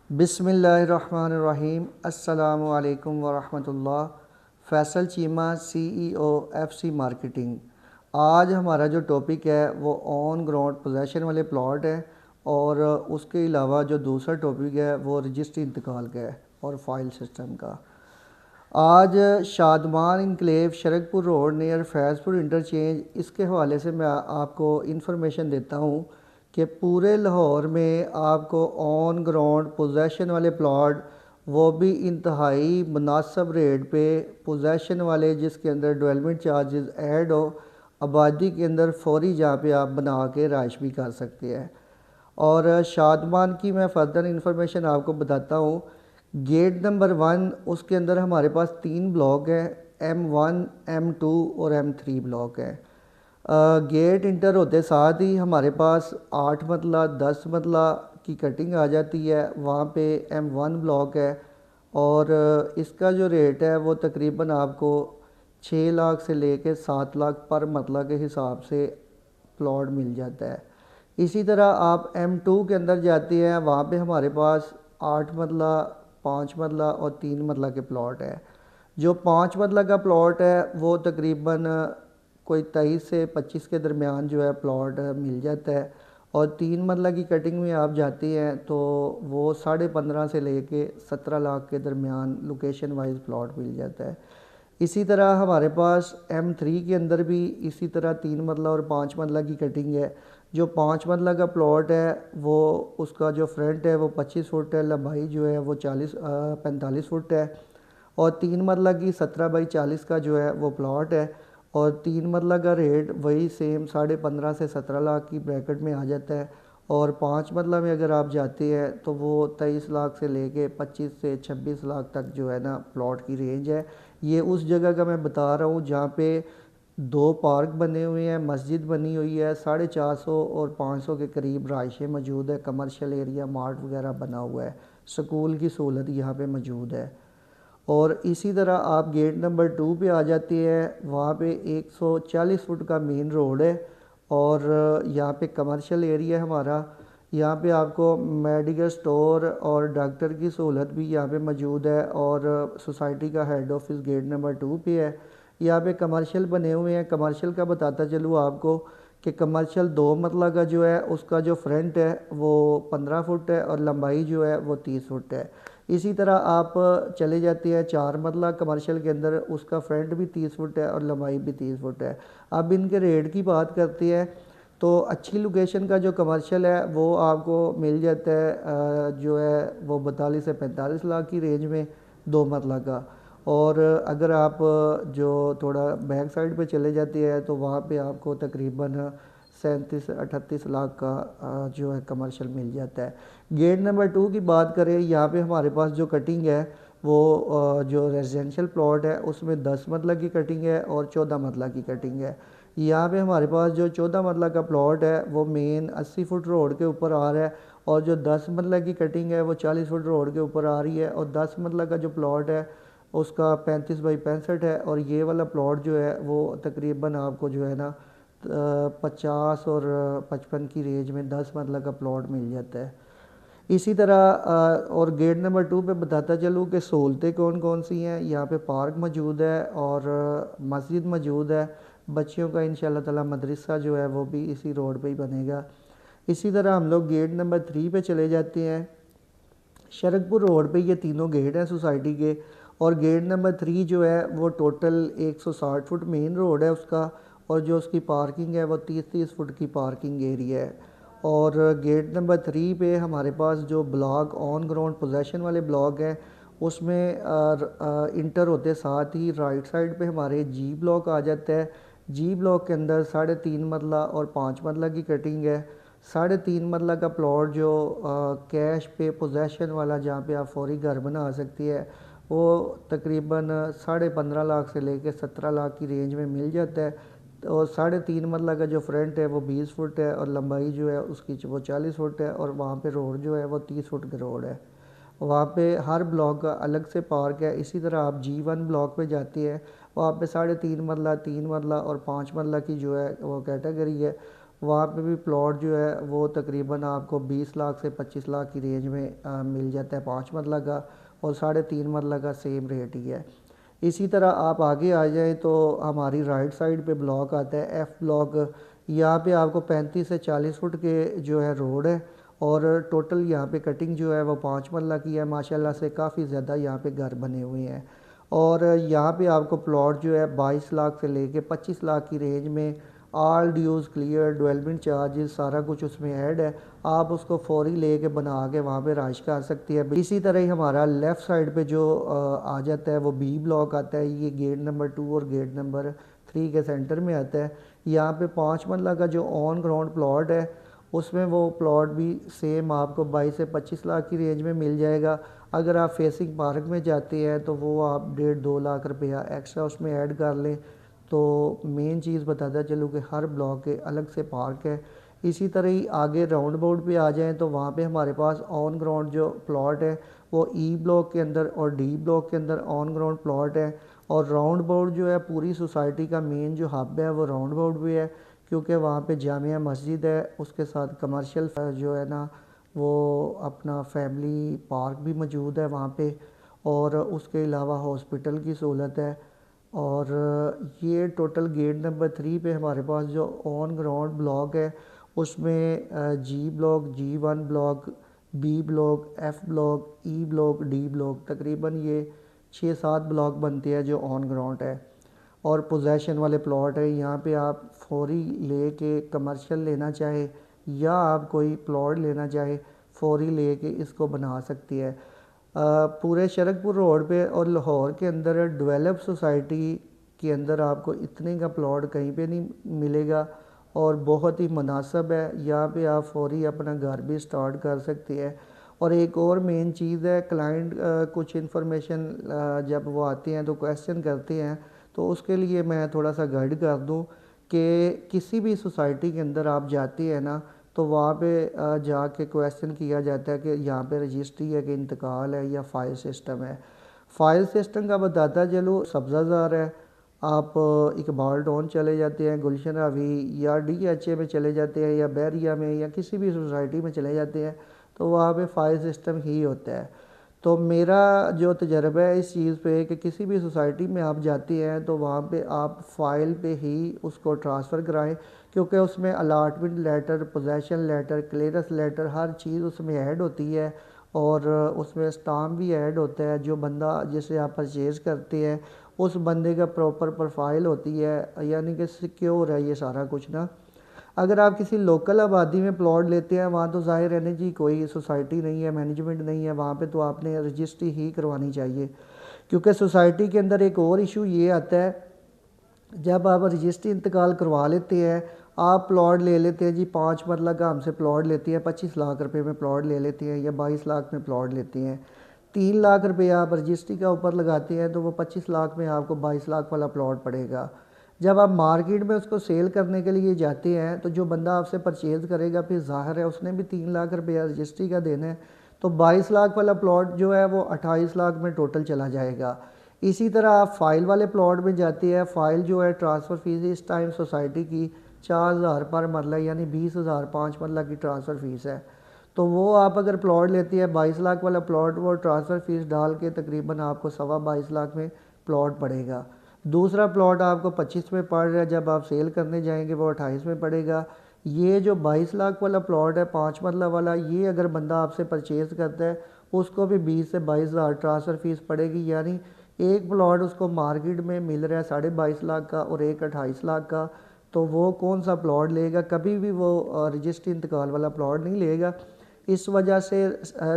बिस्मिल्लाहिर्रहमानिर्रहीम। अस्सलामु अलैकुम वरहमतुल्लाह। Faisal Cheema, CEO FC marketing. आज हमारा जो टॉपिक है वो ऑन ग्राउंड पोजेशन वाले प्लॉट है, और उसके अलावा जो दूसरा टॉपिक है वो रजिस्ट्री इंतकाल का है और फाइल सिस्टम का। आज Shadman enclave Sharakpur road near Faizpur interchange, इसके हवाले से मैं आपको इन्फॉर्मेशन देता हूँ कि पूरे लाहौर में आपको ऑन ग्राउंड पोजेशन वाले प्लॉट, वो भी इंतहाई मुनासिब रेट पे पोजेशन वाले, जिसके अंदर डेवलपमेंट चार्जेस ऐड हो, आबादी के अंदर फौरी जहाँ पे आप बना के राइश भी कर सकते हैं। और शादमान की मैं फ़र्दर इंफॉर्मेशन आपको बताता हूँ। गेट नंबर 1, उसके अंदर हमारे पास 3 ब्लॉक हैं, M1, M2 और M3 ब्लॉक हैं। गेट इंटर होते साथ ही हमारे पास 8 मरला 10 मरला की कटिंग आ जाती है। वहाँ पे M1 ब्लॉक है, और इसका जो रेट है वो तकरीबन आपको 6 लाख से लेके 7 लाख पर मरला के हिसाब से प्लॉट मिल जाता है। इसी तरह आप M2 के अंदर जाती हैं, वहाँ पे हमारे पास 8 मरला, 5 मरला और 3 मरला के प्लॉट है। जो 5 मरला का प्लॉट है वो तकरीबन कोई 23 से 25 के दरमियान जो है प्लॉट मिल जाता है, और 3 मरला की कटिंग में आप जाती हैं तो वो 15.5 से लेके 17 लाख के दरमियान लोकेशन वाइज प्लॉट मिल जाता है। इसी तरह हमारे पास M3 के अंदर भी इसी तरह 3 मरला और 5 मरला की कटिंग है। जो 5 मरला का प्लॉट है वो, उसका जो फ्रंट है वो 25 फुट है, लंबाई जो है वो 45 फुट है, और 3 मरला की 17 बाई 40 का जो है वो प्लॉट है। और 3 मरला का रेट वही सेम 15.5 से 17 लाख की ब्रैकेट में आ जाता है। और 5 मरला में अगर आप जाते हैं तो वो 23 लाख से लेके 25 से 26 लाख तक जो है ना प्लॉट की रेंज है। ये उस जगह का मैं बता रहा हूँ जहाँ पे 2 पार्क बने हुए हैं, मस्जिद बनी हुई है, 450 और 500 के करीब रहायशें मौजूद है, कमर्शियल एरिया, मार्ट वगैरह बना हुआ है, स्कूल की सहूलत यहाँ पे मौजूद है। और इसी तरह आप गेट नंबर 2 पे आ जाती है, वहाँ पे 140 फुट का मेन रोड है, और यहाँ पे कमर्शियल एरिया है हमारा। यहाँ पे आपको मेडिकल स्टोर और डॉक्टर की सहूलत भी यहाँ पे मौजूद है, और सोसाइटी का हेड ऑफिस गेट नंबर 2 पे है। यहाँ पे कमर्शियल बने हुए हैं। कमर्शियल का बताता चलूँ आपको कि कमर्शियल 2 मरला का जो है उसका जो फ्रंट है वो 15 फुट है, और लंबाई जो है वो 30 फुट है। इसी तरह आप चले जाते हैं 4 मरला कमर्शियल के अंदर, उसका फ्रंट भी 30 फुट है और लंबाई भी 30 फुट है। अब इनके रेट की बात करते हैं तो अच्छी लोकेशन का जो कमर्शियल है वो आपको मिल जाता है जो है वो 42 से 45 लाख की रेंज में, 2 मरला का। और अगर आप जो थोड़ा बैक साइड पे चले जाते हैं तो वहाँ पे आपको तकरीबन 37 से 38 लाख का जो है कमर्शियल मिल जाता है। गेट नंबर 2 की बात करें, यहाँ पे हमारे पास जो कटिंग है वो जो रेजिडेंशियल प्लॉट है उसमें 10 मरला की कटिंग है और 14 मरला की कटिंग है। यहाँ पे हमारे पास जो 14 मरला का प्लॉट है वो मेन 80 फुट रोड के ऊपर आ रहा है, और जो 10 मरला की कटिंग है वो 40 फुट रोड के ऊपर आ रही है, और 10 मरला का जो प्लॉट है उसका 35 बाई 65 है, और ये वाला प्लॉट जो है वो तकरीबन आपको जो है ना 50 और 55 की रेंज में 10 मरला का प्लॉट मिल जाता है। इसी तरह और गेट नंबर 2 पे बताता चलूँ कि सहूलतें कौन कौन सी हैं। यहाँ पे पार्क मौजूद है और मस्जिद मौजूद है। बच्चियों का इंशाल्लाह ताला मदरसा जो है वो भी इसी रोड पे ही बनेगा। इसी तरह हम लोग गेट नंबर 3 पे चले जाते हैं। शरकपुर रोड पे ये तीनों गेट हैं सोसाइटी के, और गेट नंबर 3 जो है वो टोटल 160 फुट मेन रोड है उसका, और जो उसकी पार्किंग है वो 30-30 फुट की पार्किंग एरिया है। और गेट नंबर 3 पे हमारे पास जो ब्लॉक ऑन ग्राउंड पोजेशन वाले ब्लॉक हैं उसमें इंटर होते साथ ही राइट साइड पे हमारे जी ब्लॉक आ जाता है। जी ब्लॉक के अंदर 3.5 मरला और 5 मरला की कटिंग है। 3.5 मरला का प्लॉट जो कैश पे पोजेशन वाला, जहाँ पे आप फौरी घर बना सकती है, वो तकरीबन 15.5 लाख से लेकर 17 लाख की रेंज में मिल जाता है। और 3.5 मरला का जो फ्रंट है वो 20 फुट है, और लंबाई जो है उसकी वो 40 फुट है, और वहाँ पे रोड जो है वो 30 फुट का रोड है। वहाँ पे हर ब्लॉक का अलग से पार्क है। इसी तरह आप G1 ब्लॉक पे जाती है, वहाँ पे 3.5 मरला, 3 मरला और 5 मरला की जो है वो कैटेगरी है। वहाँ पे भी प्लॉट जो है वो तकरीबन आपको 20 लाख से 25 लाख की रेंज में मिल जाता है 5 मरला का, और 3.5 मरला का सेम रेट ही है। इसी तरह आप आगे आ जाएँ तो हमारी राइट साइड पे ब्लॉक आता है एफ़ ब्लॉक। यहाँ पे आपको 35 से 40 फुट के जो है रोड है, और टोटल यहाँ पे कटिंग जो है वो 5 मरला की है। माशाल्लाह से काफ़ी ज़्यादा यहाँ पे घर बने हुए हैं, और यहाँ पे आपको प्लॉट जो है 22 लाख से लेके 25 लाख की रेंज में ऑल ड्यूज़ क्लियर, डेवलपमेंट चार्जेस सारा कुछ उसमें ऐड है। आप उसको फौरी लेके बना के वहाँ पे राइश कर सकती है। इसी तरह ही हमारा लेफ़्ट साइड पे जो आ जाता है वो बी ब्लॉक आता है। ये गेट नंबर 2 और गेट नंबर 3 के सेंटर में आता है। यहाँ पे 5 मरला का जो ऑन ग्राउंड प्लॉट है उसमें वो प्लॉट भी सेम आपको 22 से 25 लाख की रेंज में मिल जाएगा। अगर आप फेसिंग पार्क में जाते हैं तो वो आप 1.5-2 लाख रुपया एक्स्ट्रा उसमें ऐड कर लें। तो मेन चीज़ बताता चलूँ कि हर ब्लॉक के अलग से पार्क है। इसी तरह ही आगे राउंड अबाउट पे आ जाएँ तो वहाँ पे हमारे पास ऑन ग्राउंड जो प्लॉट है वो ई ब्लॉक के अंदर और डी ब्लॉक के अंदर ऑन ग्राउंड प्लॉट है। और राउंड अबाउट जो है पूरी सोसाइटी का मेन जो हब है वो राउंड अबाउट भी है, क्योंकि वहाँ पे जामिया मस्जिद है, उसके साथ कमर्शियल जो है ना वो अपना फैमिली पार्क भी मौजूद है वहाँ पे, और उसके अलावा हॉस्पिटल की सहूलत है। और ये टोटल गेट नंबर 3 पे हमारे पास जो ऑन ग्राउंड ब्लॉक है उसमें G block, G1 block, B block, F block, E block, D block, तकरीबन ये 6-7 ब्लॉक बनते हैं जो ऑन ग्राउंड है। और पोजेसन वाले प्लॉट है। यहाँ पे आप फौरी ले के कमर्शियल लेना चाहे या आप कोई प्लॉट लेना चाहे फौरी ले के इसको बना सकती है। पूरे शरकपुर रोड पे और लाहौर के अंदर डेवलप सोसाइटी के अंदर आपको इतने का प्लॉट कहीं पे नहीं मिलेगा, और बहुत ही मुनासिब है। यहाँ पे आप फौरी अपना घर भी स्टार्ट कर सकते हैं। और एक और मेन चीज़ है, क्लाइंट कुछ इन्फॉर्मेशन जब वो आते हैं तो क्वेश्चन करते हैं, तो उसके लिए मैं थोड़ा सा गाइड कर दूं कि किसी भी सोसाइटी के अंदर आप जाते हैं ना तो वहाँ पे जाके क्वेश्चन किया जाता है कि यहाँ पे रजिस्ट्री है कि इंतकाल है या फ़ाइल सिस्टम है। फ़ाइल सिस्टम का बताता चलो, सब्ज़ाज़ार है, आप इकबाल टाउन चले जाते हैं, गुलशन रावी या DHA में चले जाते हैं या बैरिया में या किसी भी सोसाइटी में चले जाते हैं तो वहाँ पे फ़ाइल सिस्टम ही होता है। तो मेरा जो तजर्बा है इस चीज़ पे कि किसी भी सोसाइटी में आप जाती हैं तो वहाँ पे आप फ़ाइल पे ही उसको ट्रांसफ़र कराएं, क्योंकि उसमें allotment letter, possession letter, clearance letter हर चीज़ उसमें ऐड होती है, और उसमें स्टाम्प भी ऐड होता है। जो बंदा जिसे आप परचेज़ करते हैं उस बंदे का प्रॉपर प्रोफाइल होती है, यानी कि सिक्योर है ये सारा कुछ ना। अगर आप किसी लोकल आबादी में प्लॉट लेते हैं वहाँ तो ज़ाहिर है ना जी, कोई सोसाइटी नहीं है, मैनेजमेंट नहीं है, वहाँ पे तो आपने रजिस्ट्री ही करवानी चाहिए। क्योंकि सोसाइटी के अंदर एक और इशू ये आता है, जब आप रजिस्ट्री इंतकाल करवा लेते हैं, आप प्लॉट ले लेते हैं जी 5 मरला का हमसे प्लॉट लेती है, 25 लाख रुपए में प्लॉट ले लेते हैं या 22 लाख में प्लॉट लेते हैं। 3 लाख रुपये आप रजिस्ट्री का ऊपर लगाते हैं तो वो 25 लाख में आपको 22 लाख वाला प्लॉट पड़ेगा। जब आप मार्केट में उसको सेल करने के लिए जाते हैं तो जो बंदा आपसे परचेज़ करेगा फिर ज़ाहिर है उसने भी 3 लाख रुपया रजिस्ट्री का देना है, तो 22 लाख वाला प्लॉट जो है वो 28 लाख में टोटल चला जाएगा। इसी तरह आप फ़ाइल वाले प्लॉट में जाते हैं, फ़ाइल जो है ट्रांसफ़र फ़ीस इस टाइम सोसाइटी की 4,000 पर मरला यानी 20,000 5 मरला की ट्रांसफ़र फ़ीस है। तो वो आप अगर प्लॉट लेती है 22 लाख वाला प्लॉट, वो ट्रांसफ़र फ़ीस डाल के तकरीबन आपको 22.25 लाख में प्लॉट पड़ेगा। दूसरा प्लॉट आपको 25 में पड़ रहा है, जब आप सेल करने जाएंगे वो 28 में पड़ेगा। ये जो 22 लाख वाला प्लॉट है 5 मरला वाला, ये अगर बंदा आपसे परचेज़ करता है उसको भी 20 से 22,000 ट्रांसफ़र फ़ीस पड़ेगी। यानी एक प्लॉट उसको मार्केट में मिल रहा है 22.5 लाख का और एक 28 लाख का, तो वो कौन सा प्लॉट लेगा? कभी भी वो रजिस्ट्री इंतकाल वाला प्लॉट नहीं लेगा। इस वजह से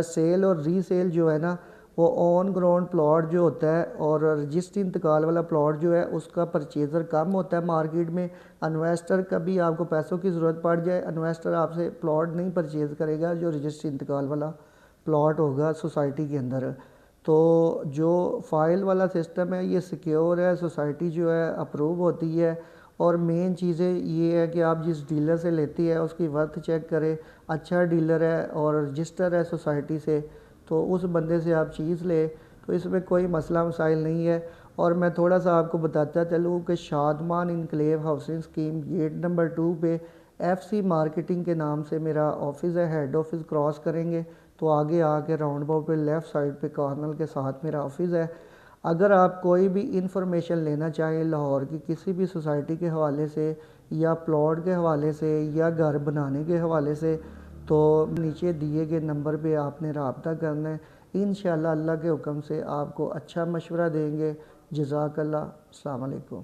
सेल और रीसेल जो है ना वो ऑन ग्राउंड प्लॉट जो होता है और रजिस्ट्री इंतकाल वाला प्लॉट जो है उसका परचेज़र कम होता है मार्केट में। इन्वेस्टर कभी आपको पैसों की ज़रूरत पड़ जाए, इन्वेस्टर आपसे प्लॉट नहीं परचेज़ करेगा जो रजिस्ट्री इंतकाल वाला प्लॉट होगा सोसाइटी के अंदर। तो जो फ़ाइल वाला सिस्टम है ये सिक्योर है, सोसाइटी जो है अप्रूव होती है। और मेन चीज़ें ये है कि आप जिस डीलर से लेती है उसकी वर्थ चेक करें, अच्छा डीलर है और रजिस्टर है सोसाइटी से, तो उस बंदे से आप चीज़ ले, तो इसमें कोई मसला मसाइल नहीं है। और मैं थोड़ा सा आपको बताता चलूँ कि Shadman enclave housing scheme gate number 2 पे FC मार्केटिंग के नाम से मेरा ऑफिस है। हेड ऑफिस क्रॉस करेंगे तो आगे आके राउंड अबाउट पे लेफ़्ट साइड पे कॉर्नर के साथ मेरा ऑफिस है। अगर आप कोई भी इंफॉर्मेशन लेना चाहें लाहौर की किसी भी सोसाइटी के हवाले से या प्लॉट के हवाले से या घर बनाने के हवाले से, तो नीचे दिए गए नंबर पे आपने रब्ता करना है। इंशाअल्लाह अल्लाह के हुक्म से आपको अच्छा मशवरा देंगे। जज़ाकल्लाह। अस्सलाम वालेकुम।